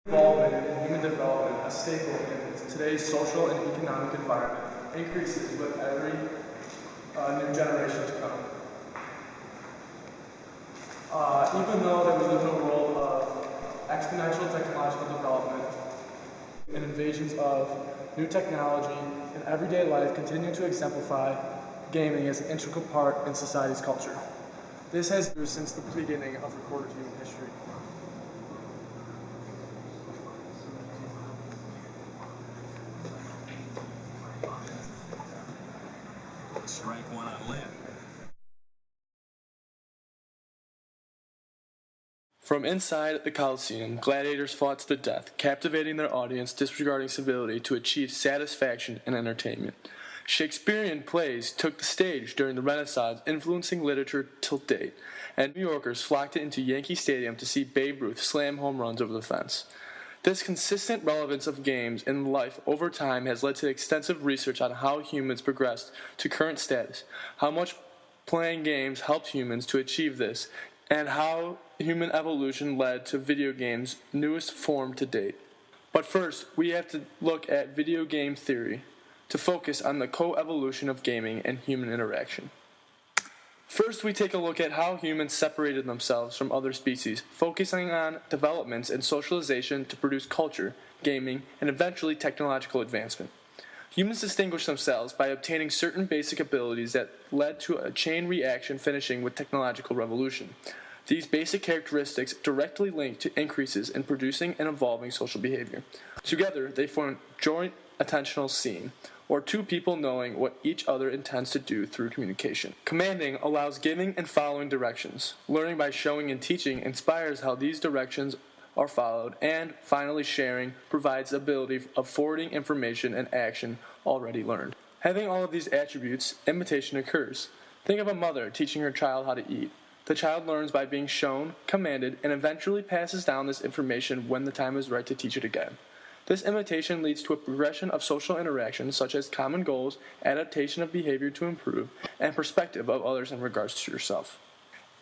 Involvement in human development, a staple in today's social and economic environment, increases with every new generation to come. Even though that we live in a world of exponential technological development and invasions of new technology in everyday life continue to exemplify gaming as an integral part in society's culture. This has been since the beginning of recorded human history. Strike one on Lynn. From inside the Colosseum, gladiators fought to the death, captivating their audience, disregarding civility to achieve satisfaction and entertainment. Shakespearean plays took the stage during the Renaissance, influencing literature till date, and New Yorkers flocked into Yankee Stadium to see Babe Ruth slam home runs over the fence. This consistent relevance of games in life over time has led to extensive research on how humans progressed to current status, how much playing games helped humans to achieve this, and how human evolution led to video games' newest form to date. But first, we have to look at video game theory to focus on the co-evolution of gaming and human interaction. First, we take a look at how humans separated themselves from other species, focusing on developments in socialization to produce culture, gaming, and eventually technological advancement. Humans distinguished themselves by obtaining certain basic abilities that led to a chain reaction finishing with technological revolution. These basic characteristics directly link to increases in producing and evolving social behavior. Together, they form joint attentional scene, or two people knowing what each other intends to do through communication. Commanding allows giving and following directions. Learning by showing and teaching inspires how these directions are followed, and finally sharing provides the ability of forwarding information and action already learned. Having all of these attributes, imitation occurs. Think of a mother teaching her child how to eat. The child learns by being shown, commanded, and eventually passes down this information when the time is right to teach it again. This imitation leads to a progression of social interactions such as common goals, adaptation of behavior to improve, and perspective of others in regards to yourself.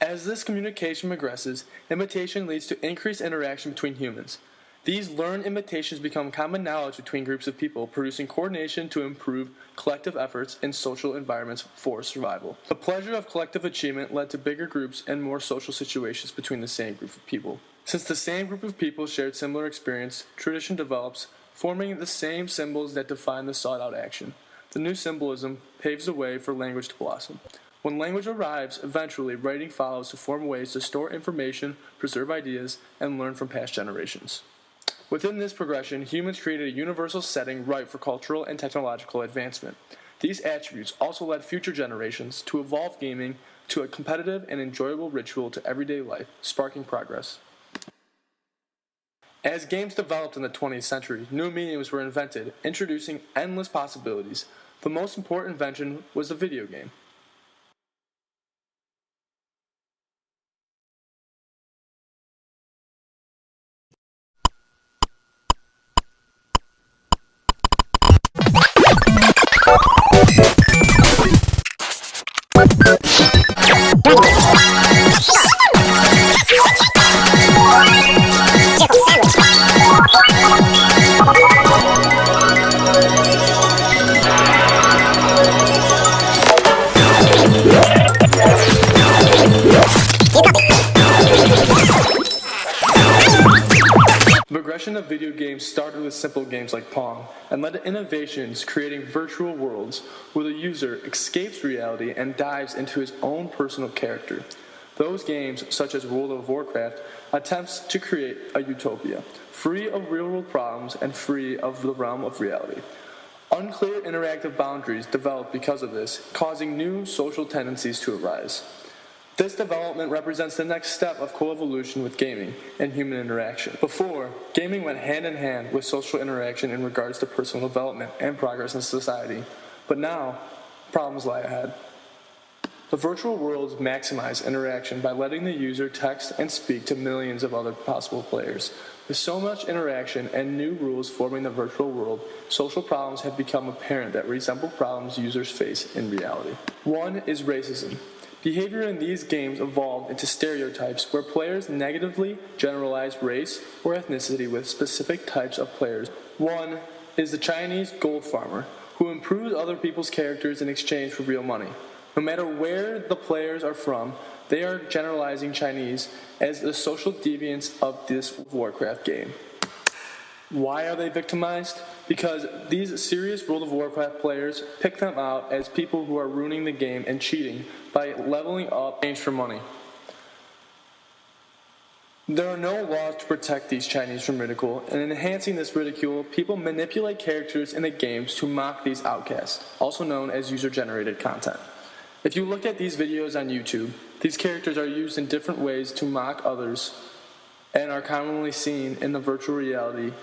As this communication progresses, imitation leads to increased interaction between humans. These learned imitations become common knowledge between groups of people, producing coordination to improve collective efforts in social environments for survival. The pleasure of collective achievement led to bigger groups and more social situations between the same group of people. Since the same group of people shared similar experience, tradition develops, forming the same symbols that define the sought-out action. The new symbolism paves the way for language to blossom. When language arrives, eventually writing follows to form ways to store information, preserve ideas, and learn from past generations. Within this progression, humans created a universal setting ripe for cultural and technological advancement. These attributes also led future generations to evolve gaming to a competitive and enjoyable ritual to everyday life, sparking progress. As games developed in the 20th century, new mediums were invented, introducing endless possibilities. The most important invention was the video game. The progression of video games started with simple games like Pong, and led to innovations creating virtual worlds where the user escapes reality and dives into his own personal character. Those games, such as World of Warcraft, attempts to create a utopia, free of real-world problems and free of the realm of reality. Unclear interactive boundaries developed because of this, causing new social tendencies to arise. This development represents the next step of coevolution with gaming and human interaction. Before, gaming went hand in hand with social interaction in regards to personal development and progress in society. But now, problems lie ahead. The virtual worlds maximize interaction by letting the user text and speak to millions of other possible players. With so much interaction and new rules forming the virtual world, social problems have become apparent that resemble problems users face in reality. One is racism. Behavior in these games evolved into stereotypes where players negatively generalize race or ethnicity with specific types of players. One is the Chinese gold farmer, who improves other people's characters in exchange for real money. No matter where the players are from, they are generalizing Chinese as the social deviants of this Warcraft game. Why are they victimized? Because these serious World of Warcraft players pick them out as people who are ruining the game and cheating by leveling up in exchange for money. There are no laws to protect these Chinese from ridicule, and in enhancing this ridicule, people manipulate characters in the games to mock these outcasts, also known as user-generated content. If you look at these videos on YouTube, these characters are used in different ways to mock others and are commonly seen in the virtual reality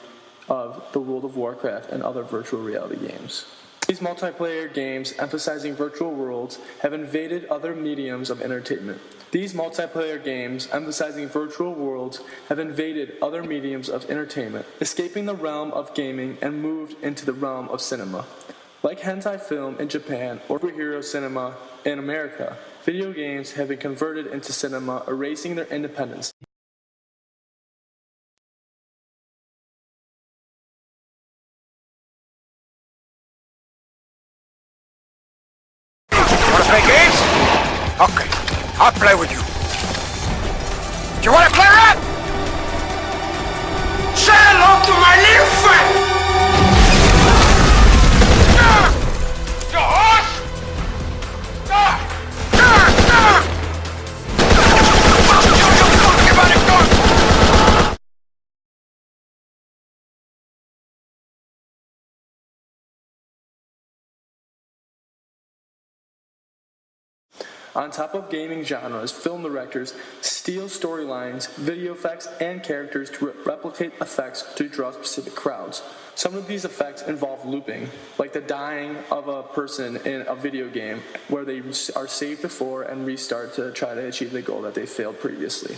of the World of Warcraft and other virtual reality games. These multiplayer games emphasizing virtual worlds have invaded other mediums of entertainment. These multiplayer games emphasizing virtual worlds have invaded other mediums of entertainment, escaping the realm of gaming and moved into the realm of cinema. Like hentai film in Japan or superhero cinema in America, video games have been converted into cinema, erasing their independence. Wanna play games? Okay, I'll play with you. Do you wanna play rap? Say hello to my little friend! The horse! On top of gaming genres, film directors steal storylines, video effects, and characters to replicate effects to draw specific crowds. Some of these effects involve looping, like the dying of a person in a video game where they are saved before and restart to try to achieve the goal that they failed previously.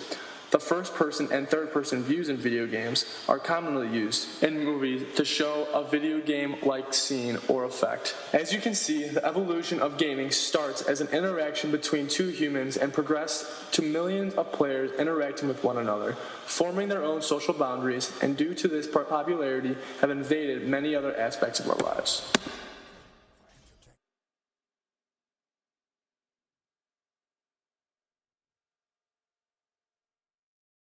The first-person and third-person views in video games are commonly used in movies to show a video game-like scene or effect. As you can see, the evolution of gaming starts as an interaction between two humans and progressed to millions of players interacting with one another, forming their own social boundaries, and due to this popularity have invaded many other aspects of our lives.